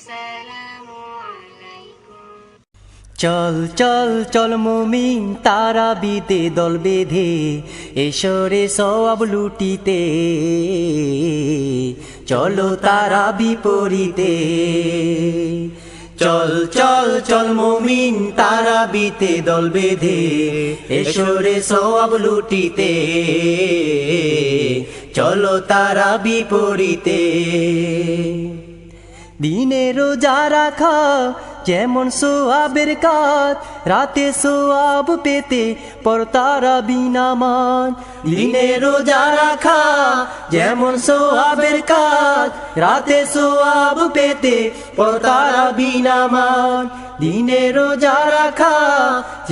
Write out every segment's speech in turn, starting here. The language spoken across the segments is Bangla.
আসসালামু আলাইকুম। চল চল চল মুমিন তারাবিতে দল বেঁধে এসরে সওয়াব লুটিতে, চলো তারা বিপরীতে। চল চল চল মুমিন তারাবিতে দল বেঁধে এসরে সওয়াব লুটিতে, চলো তারা বিপরীতে। দিনে রোজা রাখা যেমন সোয়াবের কাজ, রাতে সোয়াব পেতে পর তারাবি নামাজ। দিনে রোজা রাখা যেমন সোয়াবের কাজ, রাতে সোয়াব পেতে পর তারাবি নামাজ। দিনে রোজা রাখা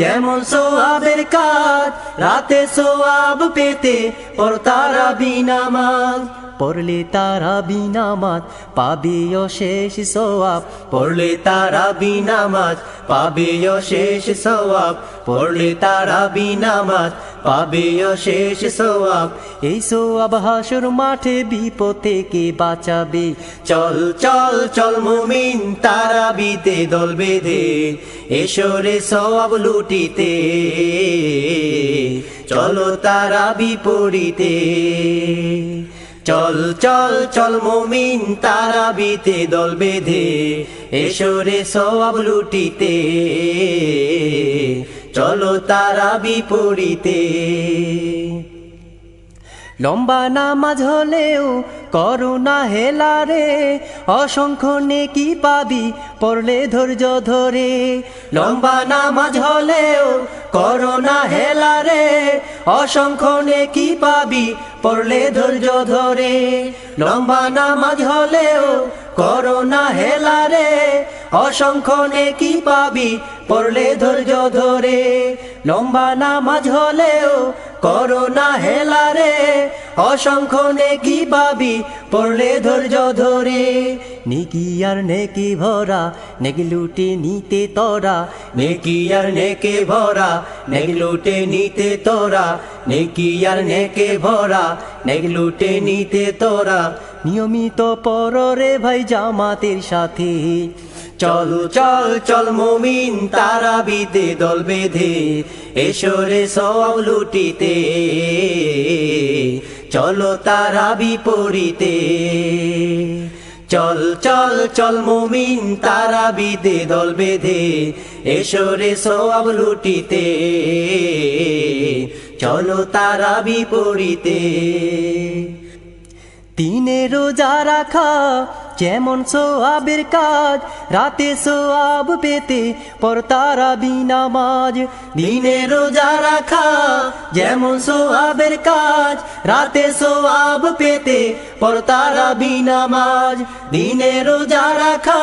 যেমন সোয়াবের কাজ, রাতে সোয়াব পেতে পর তারাবি নামাজ। পড়লে তারাবি নামাজ পাবে অশেষ সওয়াব, পড়লে তারাবি নামাজ পাবে অশেষ সওয়াব, পড়লে তারাবি নামাজ পাবে অশেষ সওয়াব। এই সওয়াব হাসর মাঠে বিপদ থেকে বাঁচাবে। চল চল চল মুমিন তারাবিতে দল বেঁধে এসরে সওয়াব লুটিতে, চলো তারা বিপরীতে। চল চল চল মুমিন তারাবিতে দল বেঁধে এসরে সওয়াব লুটিতে, চলো তারা বিপরীতে। লম্বা নামাজ হলেও করোনা হেলারে, অসংখ্য নেকি পাবি পড়লে ধৈর্য ধরে। লম্বা নামাজ হলেও করোনা হেলারে, অসংখ্য নেকি পাবি পড়লে ধৈর্য ধরে। লম্বা নামাজ হলেও করোনা হেলারে, অসংখ্য নেকি পাবি পড়লে ধৈর্য ধরে। লম্বা নামাজ হলেও করোনা হেলারে, অসংখ্য নেকি পাবি পড়লে ধৈর্য ধরে। নেকি আর নেকি ভরা নেকি লুটে নিতে তোরা, নেকি আর নেকে ভরা নেকি লুটে নিতে তোরা, নেকি আর নেকে ভরা নেকি লুটে নিতে তোরা। নিয়মিত পড়রে ভাই জামাতের সাথে। চল চল চল মুমিন তারাবিতে দল বেঁধে এসরে সওয়াব লুটিতে, চলো তারা বিপরীতে। চল চল চল মুমিন তারাবিতে দল বেঁধে এসরে সওয়াব লুটিতে, চলো তারা বিপরীতে। দিনে রোজা রাখা যেমন সোয়াবের কাজ, রাতে সোয়াব পেতে পর তারাবি নামাজ। দিনে রোজা রাখা যেমন সোয়াবের কাজ, রাতে সোয়াব পেতে পর তারাবি নামাজ। দিনে রোজা রাখা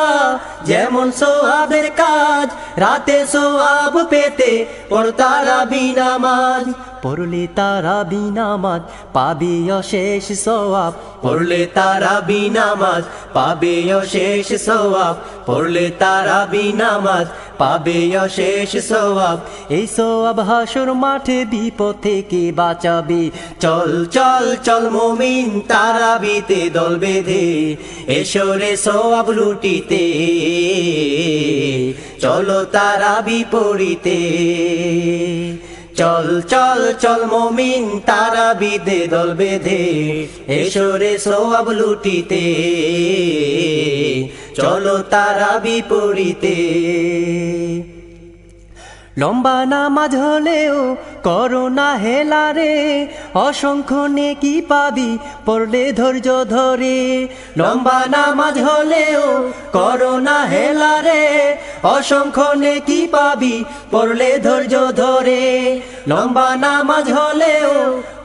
যেমন সোয়াবের কাজ, রাতে সোয়াব পেতে পর তারাবি নামাজ। পড়লে তারাবি নামাজ পাবে অশেষ সওয়াব, পড়লে তারাবি নামাজ পাবে অশেষ সওয়াব, পড়লে তারাবি নামাজ পাবে অশেষ সওয়াব। এই সওয়াব হাসর মাঠে বিপদ থেকে বাঁচাবে। চল চল চল মুমিন তারাবিতে দল বেঁধে এসরে সওয়াব লুটিতে, চলো তারা বিপরীতে। চল চল চল মুমিন তারাবিতে দল বেঁধে এসরে সওয়াব লুটিতে, চলো তারা বিপরীতে। লম্বা নামাজ হলেও করোনা হেলারে, অসংখ্য নেকি পাবি পড়লে ধৈর্য ধরে। লম্বা নামাজ হলেও করোনা হেলারে, অসংখ্য নেকি পাবি পড়লে ধৈর্য ধরে। লম্বা নামাজ হলেও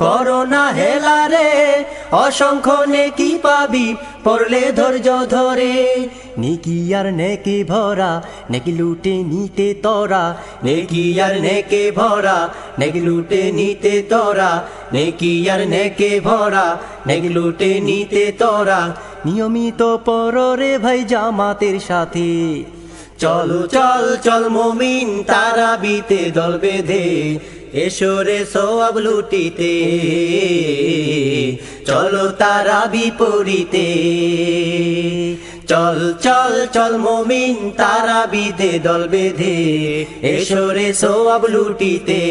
করোনা হেলারে, অসংখ্য নেকি পাবি পড়লে ধৈর্য ধরে। নেকি আর নেকে ভরা নেকি লুটে নিতে তোরা, নেকি আর নেকে ভরা নেকি লুটে নিতে তোরা, নেকি আর নেকে ভরা নেকি লুটে নিতে তোরা। নিয়মিত পড়রে ভাই জামাতের সাথে। চল চল চল মুমিন তারাবিতে দল বেঁধে এসরে সওয়াব লুটিতে, চলো তারা বিপরীতে। চল চল চল মুমিন তারাবিতে দল বেঁধে এসো রে সওয়াব লুটিতে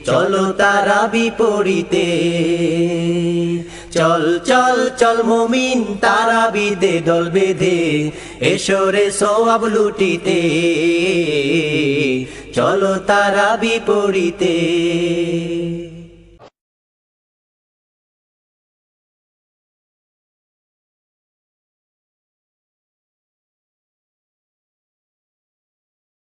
চলো তারাবি পড়িতে চল চল চল মুমিন তারাবিতে দল বেঁধে এসো রে সওয়াব লুটিতে চলো তারাবি পড়িতে